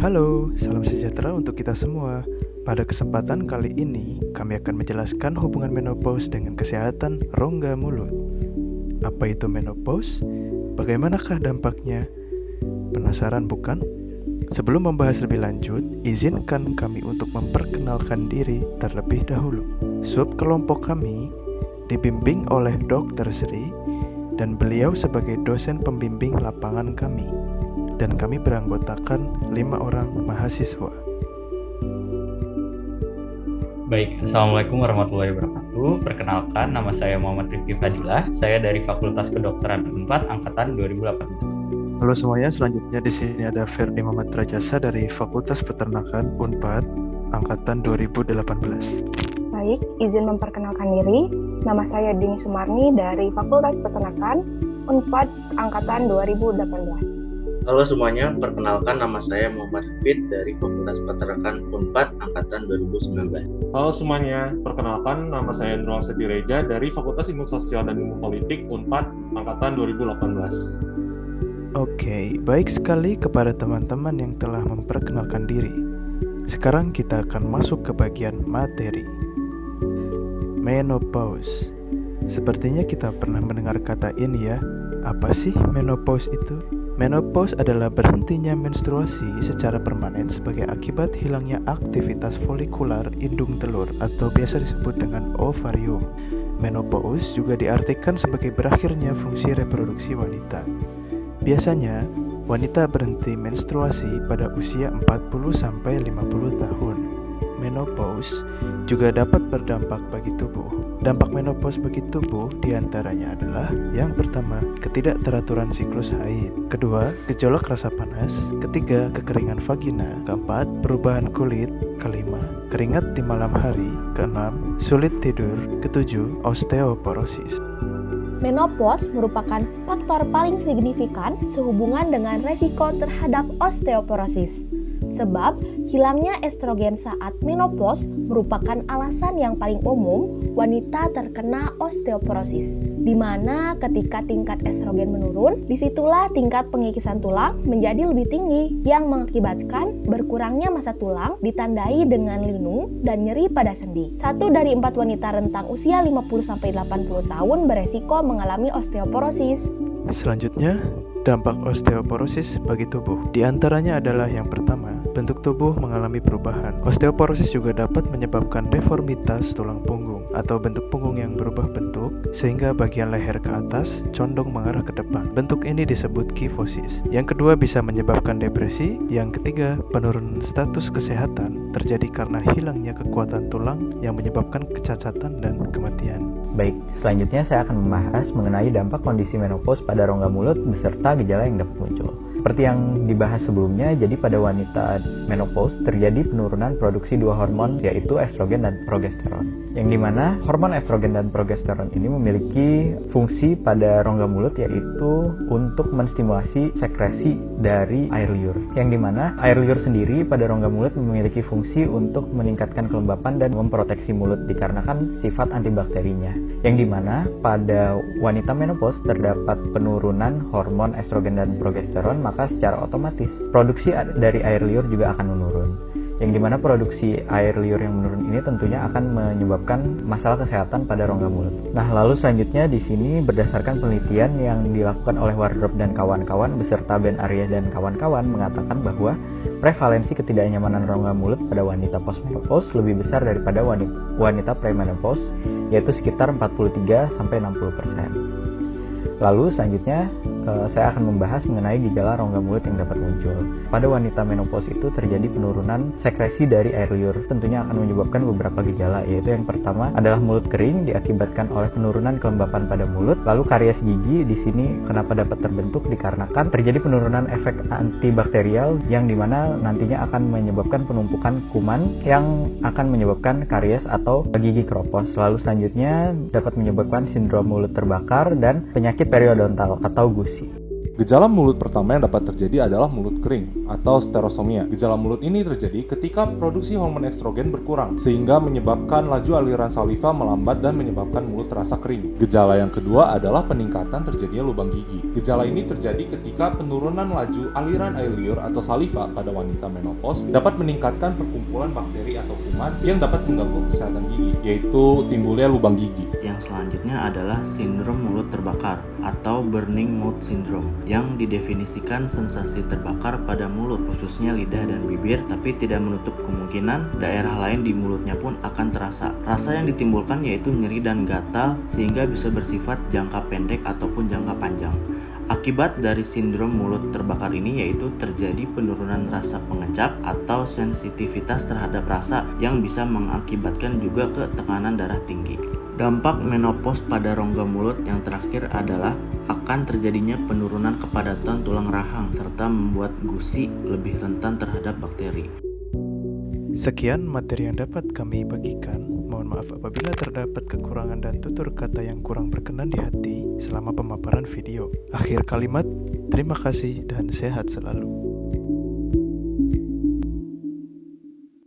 Halo, salam sejahtera untuk kita semua. Pada kesempatan kali ini, kami akan menjelaskan hubungan menopause dengan kesehatan rongga mulut. Apa itu menopause? Bagaimanakah dampaknya? Penasaran bukan? Sebelum membahas lebih lanjut, izinkan kami untuk memperkenalkan diri terlebih dahulu. Subkelompok kami dibimbing oleh Dr. Sri dan beliau sebagai dosen pembimbing lapangan kami. Dan kami beranggotakan 5 orang mahasiswa. Baik, Assalamualaikum warahmatullahi wabarakatuh. Perkenalkan, nama saya Muhammad Rifki Fadilah. Saya dari Fakultas Kedokteran 4, Angkatan 2018. Halo semuanya, selanjutnya di sini ada Ferdi Muhammad Rajasa dari Fakultas Peternakan Unpad, Angkatan 2018. Baik, izin memperkenalkan diri. Nama saya Dini Sumarni dari Fakultas Peternakan Unpad, Angkatan 2018. Halo semuanya, perkenalkan nama saya Muhammad Hafid dari Fakultas Peternakan Unpad Angkatan 2019. Halo semuanya, perkenalkan nama saya Nurul Sedireja dari Fakultas Ilmu Sosial dan Ilmu Politik Unpad Angkatan 2018. Oke, baik sekali kepada teman-teman yang telah memperkenalkan diri. Sekarang kita akan masuk ke bagian materi. Menopause. Sepertinya kita pernah mendengar kata ini ya. Apa sih menopause itu? Menopause adalah berhentinya menstruasi secara permanen sebagai akibat hilangnya aktivitas folikular indung telur atau biasa disebut dengan ovarium. Menopause juga diartikan sebagai berakhirnya fungsi reproduksi wanita. Biasanya, wanita berhenti menstruasi pada usia 40-50 tahun. Menopause juga dapat berdampak bagi tubuh. Dampak menopause bagi tubuh diantaranya adalah: yang pertama, ketidakteraturan siklus haid; kedua, gejolak rasa panas; ketiga, kekeringan vagina; keempat, perubahan kulit; kelima, keringat di malam hari; keenam, sulit tidur; ketujuh, osteoporosis. Menopause merupakan faktor paling signifikan sehubungan dengan resiko terhadap osteoporosis. Sebab hilangnya estrogen saat menopause merupakan alasan yang paling umum wanita terkena osteoporosis. Di mana ketika tingkat estrogen menurun, disitulah tingkat pengikisan tulang menjadi lebih tinggi yang mengakibatkan berkurangnya massa tulang ditandai dengan linu dan nyeri pada sendi. 1 dari 4 wanita rentang usia 50-80 tahun beresiko mengalami osteoporosis. Selanjutnya, dampak osteoporosis bagi tubuh. Di antaranya adalah yang pertama, bentuk tubuh mengalami perubahan. Osteoporosis juga dapat menyebabkan deformitas tulang punggung atau bentuk punggung yang berubah bentuk sehingga bagian leher ke atas condong mengarah ke depan. Bentuk ini disebut kyphosis. Yang kedua, bisa menyebabkan depresi. Yang ketiga, penurunan status kesehatan terjadi karena hilangnya kekuatan tulang yang menyebabkan kecacatan dan kematian. Baik, selanjutnya saya akan membahas mengenai dampak kondisi menopause pada rongga mulut beserta gejala yang dapat muncul. Seperti yang dibahas sebelumnya, jadi pada wanita menopause terjadi penurunan produksi 2 hormon, yaitu estrogen dan progesteron. Yang dimana hormon estrogen dan progesteron ini memiliki fungsi pada rongga mulut, yaitu untuk menstimulasi sekresi dari air liur. Yang dimana air liur sendiri pada rongga mulut memiliki fungsi untuk meningkatkan kelembapan dan memproteksi mulut dikarenakan sifat antibakterinya. Yang dimana pada wanita menopause terdapat penurunan hormon estrogen dan progesteron, maka secara otomatis produksi dari air liur juga akan menurun. Yang dimana produksi air liur yang menurun ini tentunya akan menyebabkan masalah kesehatan pada rongga mulut. Nah, lalu selanjutnya di sini berdasarkan penelitian yang dilakukan oleh Wardrop dan kawan-kawan beserta Ben Arya dan kawan-kawan mengatakan bahwa prevalensi ketidaknyamanan rongga mulut pada wanita postmenopause lebih besar daripada wanita premenopause, yaitu sekitar 43-60%. Lalu selanjutnya saya akan membahas mengenai gejala rongga mulut yang dapat muncul. Pada wanita menopause itu terjadi penurunan sekresi dari air liur. Tentunya akan menyebabkan beberapa gejala, yaitu yang pertama adalah mulut kering diakibatkan oleh penurunan kelembapan pada mulut. Lalu karies gigi di sini kenapa dapat terbentuk dikarenakan terjadi penurunan efek antibakterial yang dimana nantinya akan menyebabkan penumpukan kuman yang akan menyebabkan karies atau gigi keropos. Lalu selanjutnya dapat menyebabkan sindrom mulut terbakar dan penyakit periodontal atau gusi. Gejala mulut pertama yang dapat terjadi adalah mulut kering atau sterosomia. Gejala mulut ini terjadi ketika produksi hormon estrogen berkurang sehingga menyebabkan laju aliran saliva melambat dan menyebabkan mulut terasa kering. Gejala yang kedua adalah peningkatan terjadinya lubang gigi. Gejala ini terjadi ketika penurunan laju aliran air liur atau saliva pada wanita menopause dapat meningkatkan perkumpulan bakteri atau kuman yang dapat mengganggu kesehatan gigi, yaitu timbulnya lubang gigi. Yang selanjutnya adalah sindrom mulut terbakar atau burning mouth syndrome, yang didefinisikan sensasi terbakar pada mulut, khususnya lidah dan bibir, tapi tidak menutup kemungkinan daerah lain di mulutnya pun akan terasa. Rasa yang ditimbulkan yaitu nyeri dan gatal, sehingga bisa bersifat jangka pendek ataupun jangka panjang. Akibat dari sindrom mulut terbakar ini yaitu terjadi penurunan rasa pengecap atau sensitivitas terhadap rasa yang bisa mengakibatkan juga ke tekanan darah tinggi. Dampak menopause pada rongga mulut yang terakhir adalah akan terjadinya penurunan kepadatan tulang rahang serta membuat gusi lebih rentan terhadap bakteri. Sekian materi yang dapat kami bagikan. Mohon maaf apabila terdapat kekurangan dan tutur kata yang kurang berkenan di hati selama pemaparan video. Akhir kalimat, terima kasih dan sehat selalu.